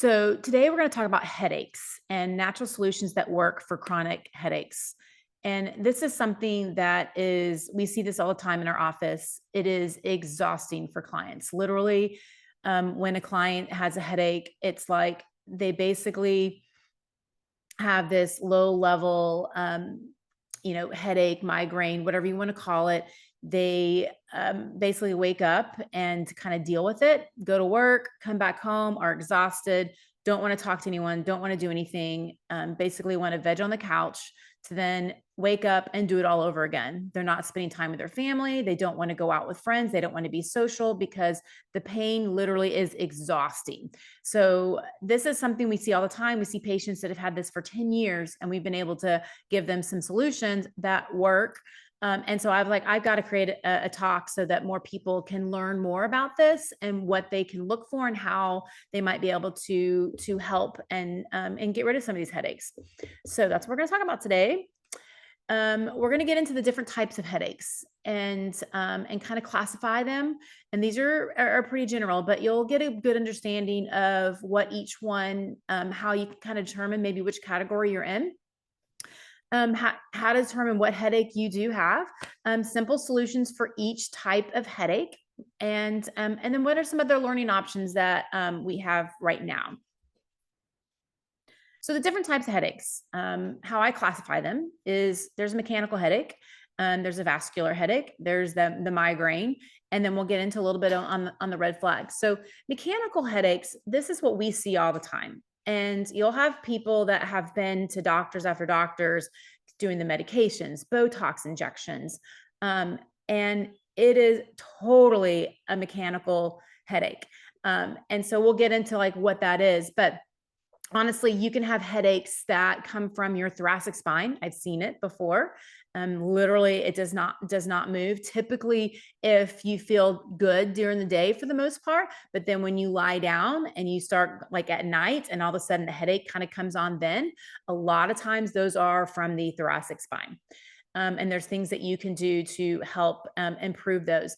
So, today we're going to talk about headaches and natural solutions that work for chronic headaches. And this is something that we see this all the time in our office. It is exhausting for clients. Literally, when a client has a headache, it's like they basically have this low level, headache, migraine, whatever you want to call it. They basically wake up and kind of deal with it, go to work, come back home, are exhausted, don't want to talk to anyone, don't want to do anything, basically want to veg on the couch to then wake up and do it all over again. They're not spending time with their family. They don't want to go out with friends. They don't want to be social because the pain literally is exhausting. So, this is something we see all the time. We see patients that have had this for 10 years, and we've been able to give them some solutions that work. And so I've got to create a talk so that more people can learn more about this and what they can look for and how they might be able to help and get rid of some of these headaches. So that's what we're going to talk about today. We're going to get into the different types of headaches and kind of classify them. And these are pretty general, but you'll get a good understanding of what each one, how you can kind of determine maybe which category you're in. How to determine what headache you do have, simple solutions for each type of headache, and then what are some other learning options that we have right now. So the different types of headaches, how I classify them is there's a mechanical headache, there's a vascular headache, there's the migraine, and then we'll get into a little bit on the red flags. So mechanical headaches, this is what we see all the time. And you'll have people that have been to doctors after doctors doing the medications, Botox injections, and it is totally a mechanical headache. And so we'll get into like what that is, but honestly, you can have headaches that come from your thoracic spine. I've seen it before. Literally, it does not move. Typically, if you feel good during the day for the most part, but then when you lie down and you start like at night and all of a sudden the headache kind of comes on, then a lot of times those are from the thoracic spine. And there's things that you can do to help improve those.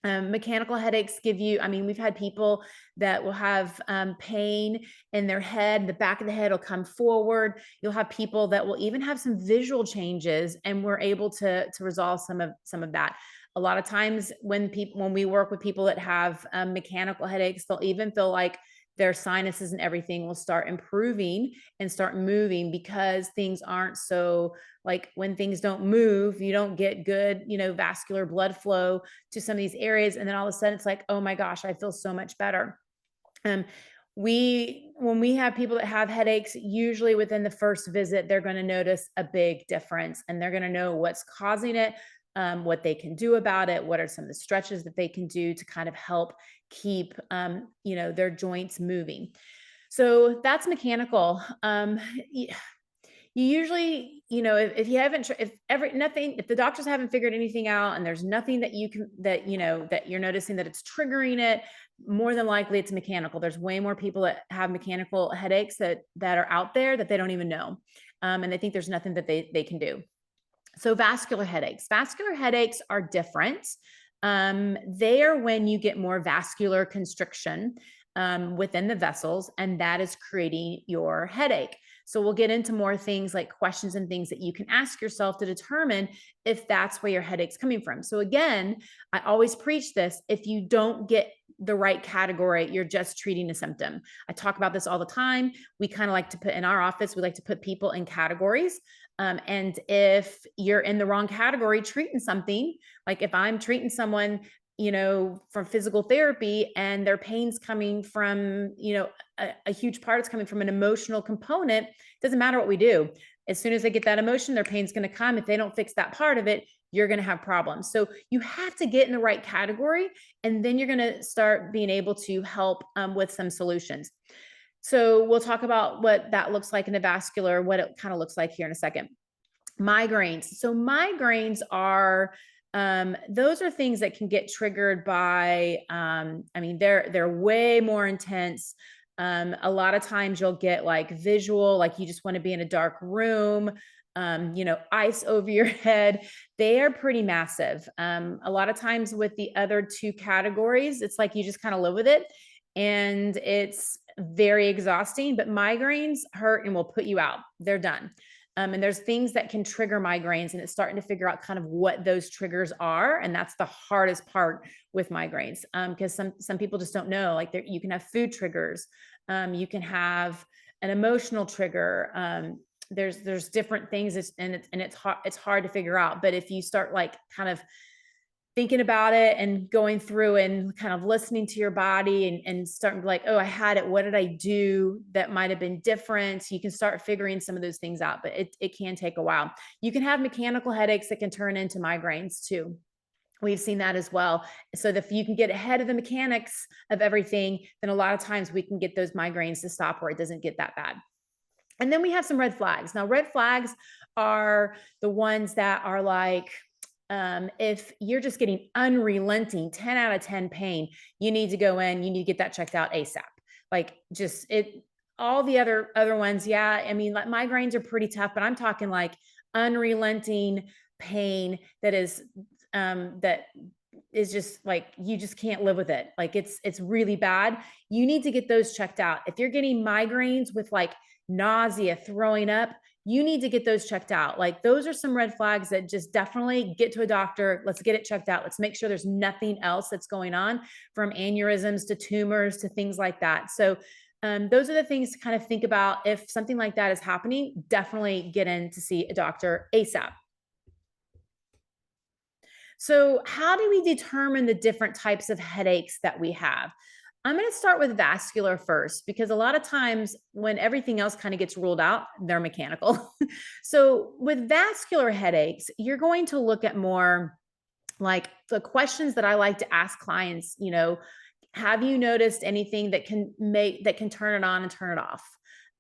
Mechanical headaches give you, I mean, we've had people that will have pain in their head, the back of the head will come forward. You'll have people that will even have some visual changes, and we're able to resolve some of that. A lot of times when we work with people that have mechanical headaches, they'll even feel like their sinuses and everything will start improving and start moving because things aren't so, like, when things don't move, you don't get good, vascular blood flow to some of these areas. And then all of a sudden it's like, oh my gosh, I feel so much better. Um, when we have people that have headaches, usually within the first visit, they're going to notice a big difference and they're going to know what's causing it, what they can do about it, what are some of the stretches that they can do to kind of help keep, their joints moving. So that's mechanical. You usually, if you haven't, if the doctors haven't figured anything out and there's nothing that that you're noticing that it's triggering it, more than likely it's mechanical. There's way more people that have mechanical headaches that are out there that they don't even know. And they think there's nothing that they can do. So vascular headaches are different. They are when you get more vascular constriction within the vessels, and that is creating your headache. So we'll get into more things like questions and things that you can ask yourself to determine if that's where your headache's coming from. So again, I always preach this. If you don't get the right category, you're just treating a symptom. I talk about this all the time. We kind of like to put in our office, we like to put people in categories. And if you're in the wrong category treating something, like if I'm treating someone, from physical therapy and their pain's coming from, a huge part is coming from an emotional component, doesn't matter what we do. As soon as they get that emotion, their pain's going to come. If they don't fix that part of it, you're going to have problems. So you have to get in the right category, and then you're going to start being able to help with some solutions. So we'll talk about what that looks like in the vascular, what it kind of looks like here in a second. Migraines. So migraines are, those are things that can get triggered by, they're way more intense. A lot of times you'll get like visual, like you just want to be in a dark room, ice over your head. They are pretty massive. A lot of times with the other two categories, it's like you just kind of live with it. And it's very exhausting, but migraines hurt and will put you out. They're done. And there's things that can trigger migraines, and it's starting to figure out kind of what those triggers are. And that's the hardest part with migraines, because some people just don't know. Like you can have food triggers, you can have an emotional trigger. There's different things, and it's hard to figure out. But if you start like kind of thinking about it and going through and kind of listening to your body and starting to like, oh, I had it. What did I do that might have been different? You can start figuring some of those things out, but it can take a while. You can have mechanical headaches that can turn into migraines too. We've seen that as well. So if you can get ahead of the mechanics of everything, then a lot of times we can get those migraines to stop where it doesn't get that bad. And then we have some red flags. Now, red flags are the ones that are like, if you're just getting unrelenting 10 out of 10 pain, you need to go in, you need to get that checked out ASAP. Like just all the other ones. Yeah. I mean, like migraines are pretty tough, but I'm talking like unrelenting pain that is just like, you just can't live with it. Like it's really bad. You need to get those checked out. If you're getting migraines with like nausea, throwing up, you need to get those checked out. Like those are some red flags that just definitely get to a doctor. Let's get it checked out. Let's make sure there's nothing else that's going on, from aneurysms to tumors to things like that. So those are the things to kind of think about. If something like that is happening, definitely get in to see a doctor ASAP. So how do we determine the different types of headaches that we have? I'm going to start with vascular first, because a lot of times when everything else kind of gets ruled out, they're mechanical. So with vascular headaches, you're going to look at more like the questions that I like to ask clients, have you noticed anything that can turn it on and turn it off?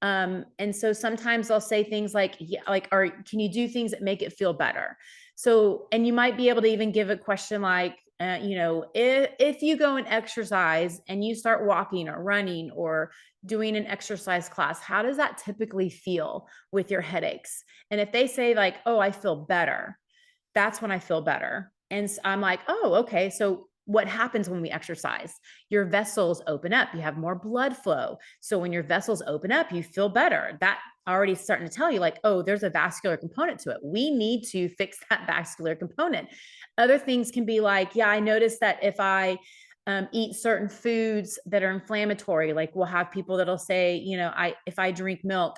And so sometimes I'll say things like, yeah, like, or can you do things that make it feel better? So, and you might be able to even give a question like, if you go and exercise and you start walking or running or doing an exercise class, how does that typically feel with your headaches? And if they say like, oh, I feel better, that's when I feel better. And I'm like, oh, okay. So what happens when we exercise? Your vessels open up, you have more blood flow. So when your vessels open up, you feel better. That already starting to tell you like, oh, there's a vascular component to it. We need to fix that vascular component. Other things can be like, yeah, I noticed that if I eat certain foods that are inflammatory, like we'll have people that'll say, if I drink milk,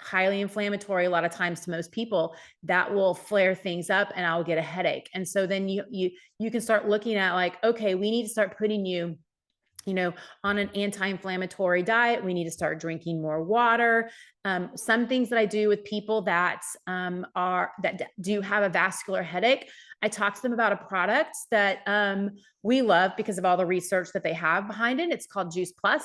highly inflammatory a lot of times to most people, that will flare things up and I'll get a headache. And so then you can start looking at like, okay, we need to start putting you on an anti-inflammatory diet. We need to start drinking more water. Some things that I do with people that do have a vascular headache, I talk to them about a product that we love because of all the research that they have behind it. It's called Juice Plus.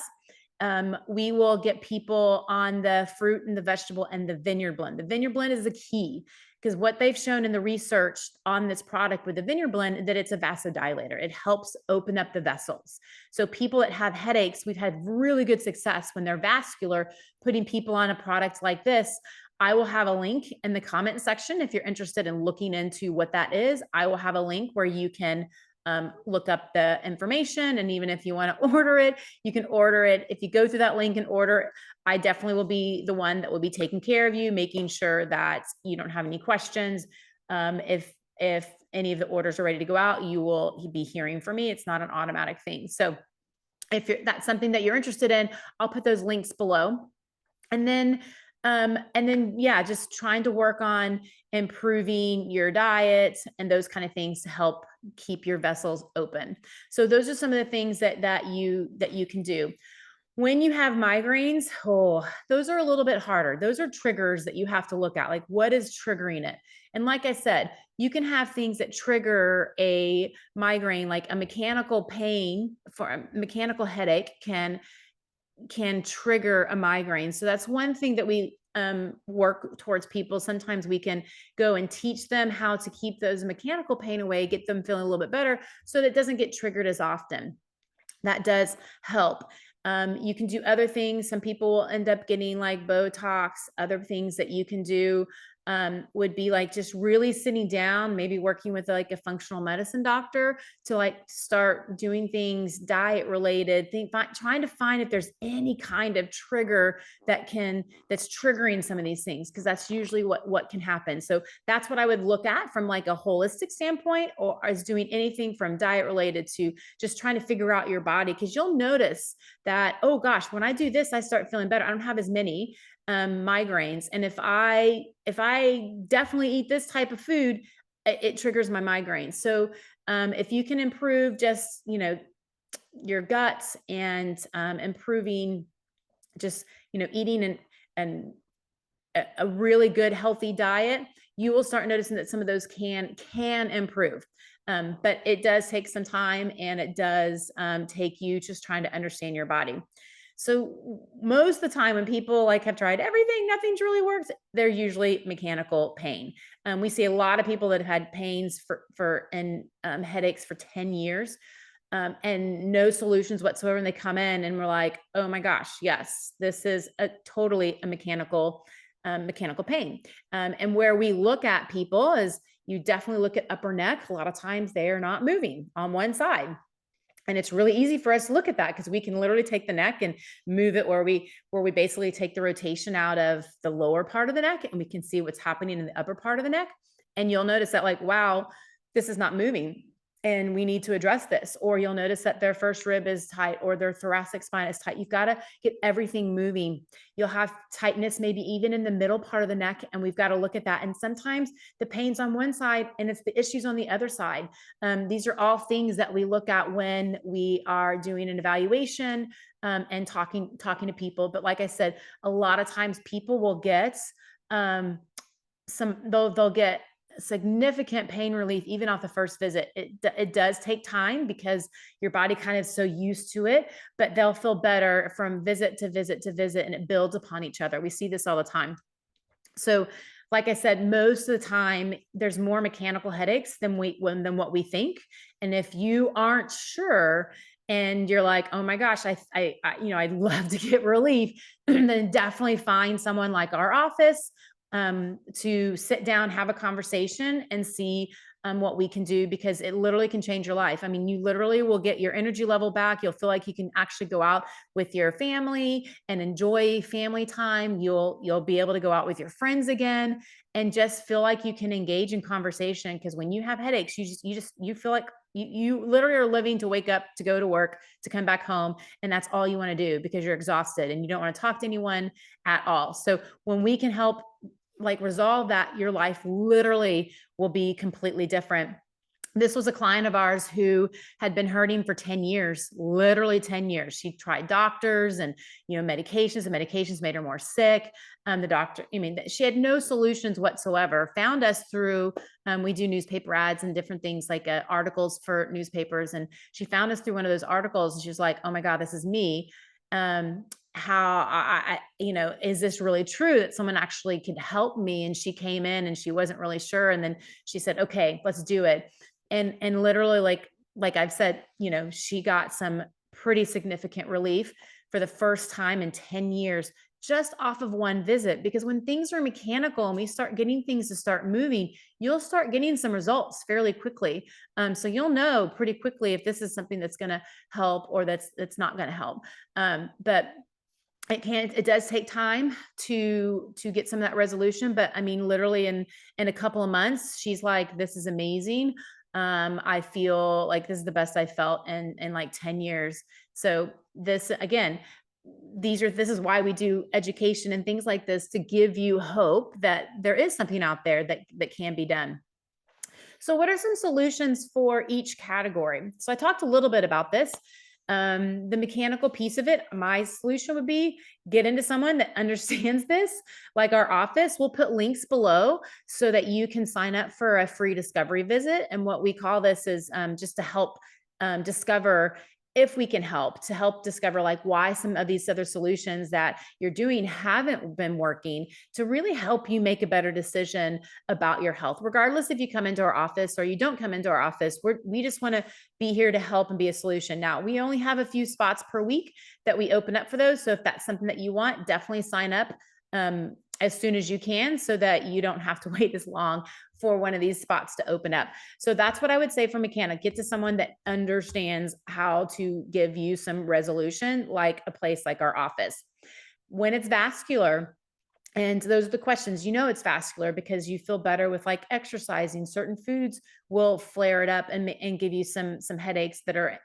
We will get people on the fruit and the vegetable and the vineyard blend. The vineyard blend is the key, because what they've shown in the research on this product with the vineyard blend, that it's a vasodilator. It helps open up the vessels. So people that have headaches, we've had really good success when they're vascular, putting people on a product like this. I will have a link in the comment section. If you're interested in looking into what that is, I will have a link where you can look up the information. And even if you want to order it, you can order it. If you go through that link and order, I definitely will be the one that will be taking care of you, making sure that you don't have any questions. If any of the orders are ready to go out, you will be hearing from me. It's not an automatic thing. So if that's something that you're interested in, I'll put those links below. And then, yeah, just trying to work on improving your diet and those kind of things to help keep your vessels open. So those are some of the things that you can do. When you have migraines, those are a little bit harder. Those are triggers that you have to look at. Like, what is triggering it? And like I said, you can have things that trigger a migraine, like a mechanical pain for a mechanical headache can trigger a migraine. So that's one thing that we work towards people. Sometimes we can go and teach them how to keep those mechanical pain away, get them feeling a little bit better so that it doesn't get triggered as often. That does help. You can do other things. Some people will end up getting like Botox, other things that you can do would be like just really sitting down, maybe working with like a functional medicine doctor to like start doing things diet related, trying to find if there's any kind of trigger that's triggering some of these things, because that's usually what can happen. So that's what I would look at from like a holistic standpoint, or is doing anything from diet related to just trying to figure out your body, because you'll notice that, oh gosh, when I do this, I start feeling better. I don't have as many migraines. And if I definitely eat this type of food, it triggers my migraines. So if you can improve just, your guts and improving just, eating and a really good healthy diet, you will start noticing that some of those can improve. But it does take some time, and it does take you just trying to understand your body. So most of the time when people like have tried everything, nothing's really worked, they're usually mechanical pain. We see a lot of people that have had pains and headaches for 10 years. And no solutions whatsoever. And they come in and we're like, oh my gosh, yes, this is totally a mechanical pain. And where we look at people is, you definitely look at upper neck. A lot of times they are not moving on one side. And it's really easy for us to look at that, because we can literally take the neck and move it where we basically take the rotation out of the lower part of the neck, and we can see what's happening in the upper part of the neck. And you'll notice that like, wow, this is not moving, and we need to address this. Or you'll notice that their first rib is tight, or their thoracic spine is tight. You've got to get everything moving. You'll have tightness maybe even in the middle part of the neck, and we've got to look at that. And sometimes the pain's on one side and it's the issues on the other side. These are all things that we look at when we are doing an evaluation and talking to people. But like I said, a lot of times people will get they'll get significant pain relief even off the first visit. It does take time because your body kind of so used to it, but they'll feel better from visit to visit to visit, and it builds upon each other. We see this all the time. So like I said, most of the time there's more mechanical headaches than what we think. And if you aren't sure and you're like, oh my gosh, I'd love to get relief, then definitely find someone like our office to sit down, have a conversation, and see what we can do, because it literally can change your life. I mean, you literally will get your energy level back. You'll feel like you can actually go out with your family and enjoy family time. You'll be able to go out with your friends again and just feel like you can engage in conversation. Because when you have headaches, you feel like you literally are living to wake up, to go to work, to come back home. And that's all you want to do, because you're exhausted and you don't want to talk to anyone at all. So when we can help like resolve that, your life literally will be completely different. This was a client of ours who had been hurting for 10 years, literally 10 years. She tried doctors and, medications, and medications made her more sick. The doctor, she had no solutions whatsoever. Found us through, we do newspaper ads and different things like articles for newspapers. And she found us through one of those articles, and she was like, oh my God, this is me. How is this really true that someone actually could help me? And she came in and she wasn't really sure. And then she said, okay, let's do it. And literally like I've said, she got some pretty significant relief for the first time in 10 years, just off of one visit. Because when things are mechanical and we start getting things to start moving, you'll start getting some results fairly quickly. So you'll know pretty quickly if this is something that's going to help or that's not going to help. But it does take time to get some of that resolution. But I mean, literally in a couple of months, she's like, this is amazing. I feel like this is the best I felt in like 10 years. So this, again, this is why we do education and things like this, to give you hope that there is something out there that can be done. So what are some solutions for each category? So I talked a little bit about this. The mechanical piece of it, my solution would be get into someone that understands this, like our office. We'll put links below so that you can sign up for a free discovery visit. And what we call this is just to help discover if we can help, to help discover like why some of these other solutions that you're doing haven't been working, to really help you make a better decision about your health, regardless if you come into our office or you don't come into our office. We just want to be here to help and be a solution. Now, we only have a few spots per week that we open up for those. So if that's something that you want, definitely sign up. as soon as you can so that you don't have to wait as long for one of these spots to open up. So that's what I would say for mechanic. Get to someone that understands how to give you some resolution, like a place like our office. When it's vascular, and those are the questions. You know it's vascular because you feel better with like exercising. Certain foods will flare it up and give you some headaches that are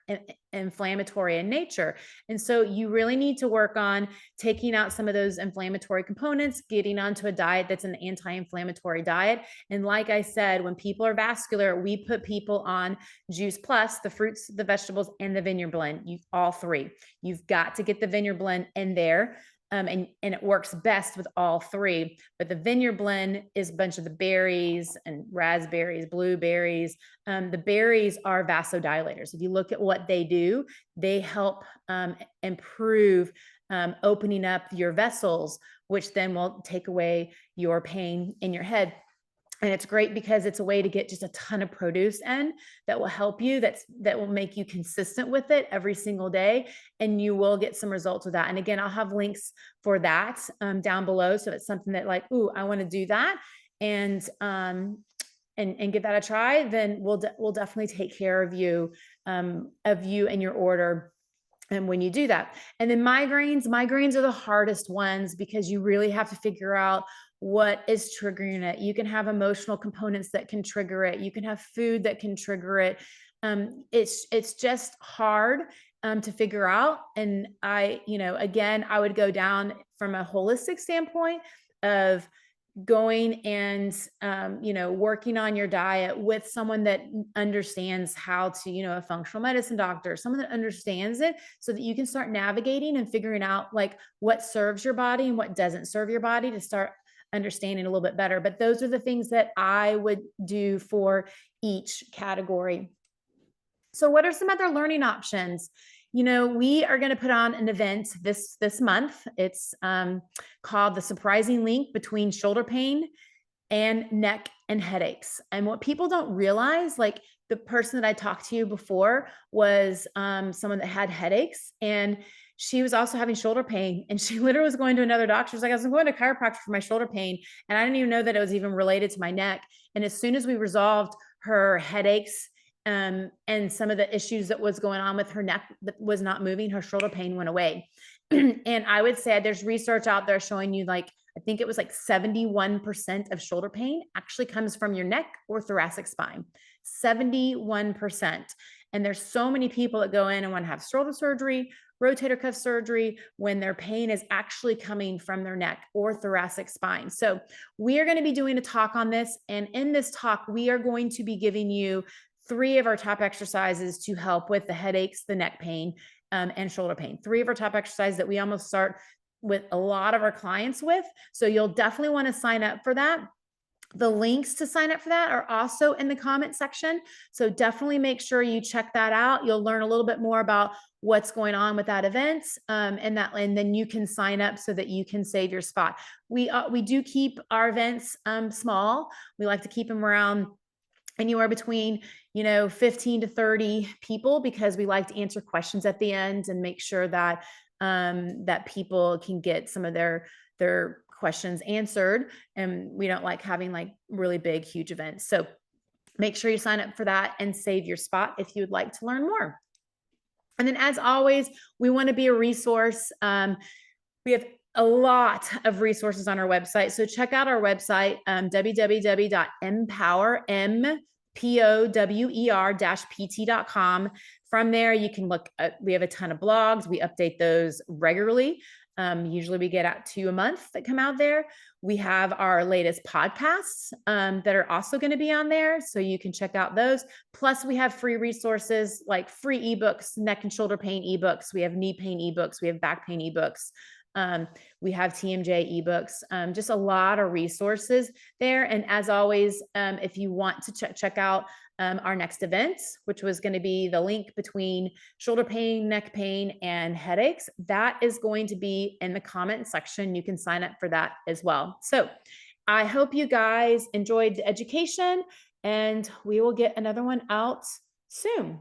inflammatory in nature. And so you really need to work on taking out some of those inflammatory components, getting onto a diet that's an anti-inflammatory diet. And like I said, when people are vascular, we put people on Juice Plus, the fruits, the vegetables, and the Vineyard Blend. All three. You've got to get the Vineyard Blend in there. And it works best with all three. But the Vineyard Blend is a bunch of the berries and raspberries, blueberries. The berries are vasodilators. If you look at what they do, they help improve opening up your vessels, which then will take away your pain in your head. And it's great because it's a way to get just a ton of produce in that will help you, that will make you consistent with it every single day. And you will get some results with that. And again, I'll have links for that down below. So it's something that like, ooh, I want to do that. And give that a try, then we'll definitely take care of you and your order. And when you do that, and then migraines are the hardest ones because you really have to figure out what is triggering it. You can have emotional components that can trigger it. You can have food that can trigger it. It's just hard to figure out. And again, I would go down from a holistic standpoint of going and working on your diet with someone that understands how to, a functional medicine doctor, someone that understands it, so that you can start navigating and figuring out like what serves your body and what doesn't serve your body, to start understanding a little bit better. But those are the things that I would do for each category. So what are some other learning options? We are going to put on an event this month. It's called The Surprising Link Between Shoulder Pain and Neck and Headaches. And what people don't realize, like the person that I talked to before was someone that had headaches, and she was also having shoulder pain. And she literally was going to another doctor. She was like, I was going to a chiropractor for my shoulder pain, and I didn't even know that it was even related to my neck. And as soon as we resolved her headaches and some of the issues that was going on with her neck that was not moving, her shoulder pain went away. And I would say there's research out there showing you, like, I think it was like 71% of shoulder pain actually comes from your neck or thoracic spine. 71%. And there's so many people that go in and want to have shoulder surgery, rotator cuff surgery, when their pain is actually coming from their neck or thoracic spine. So we are going to be doing a talk on this. And in this talk, we are going to be giving you 3 of our top exercises to help with the headaches, the neck pain, and shoulder pain. 3 of our top exercises that we almost start with a lot of our clients with. So you'll definitely want to sign up for that. The links to sign up for that are also in the comment section. So definitely make sure you check that out. You'll learn a little bit more about what's going on with that event, and then you can sign up so that you can save your spot. We do keep our events small. We like to keep them around anywhere between 15 to 30 people, because we like to answer questions at the end and make sure that that people can get some of their questions answered. And we don't like having like really big, huge events. So make sure you sign up for that and save your spot if you would like to learn more. And then, as always, we want to be a resource. We have a lot of resources on our website. So check out our website, www.empower-pt.com. From there, you can look at, we have a ton of blogs. We update those regularly. Usually we get out 2 a month that come out there. We have our latest podcasts that are also going to be on there, so you can check out those. Plus, we have free resources like free ebooks, neck and shoulder pain ebooks. We have knee pain ebooks. We have back pain ebooks. We have TMJ ebooks, just a lot of resources there. And as always, if you want to check out our next event, which was going to be the link between shoulder pain, neck pain, and headaches, that is going to be in the comment section. You can sign up for that as well. So I hope you guys enjoyed the education, and we will get another one out soon.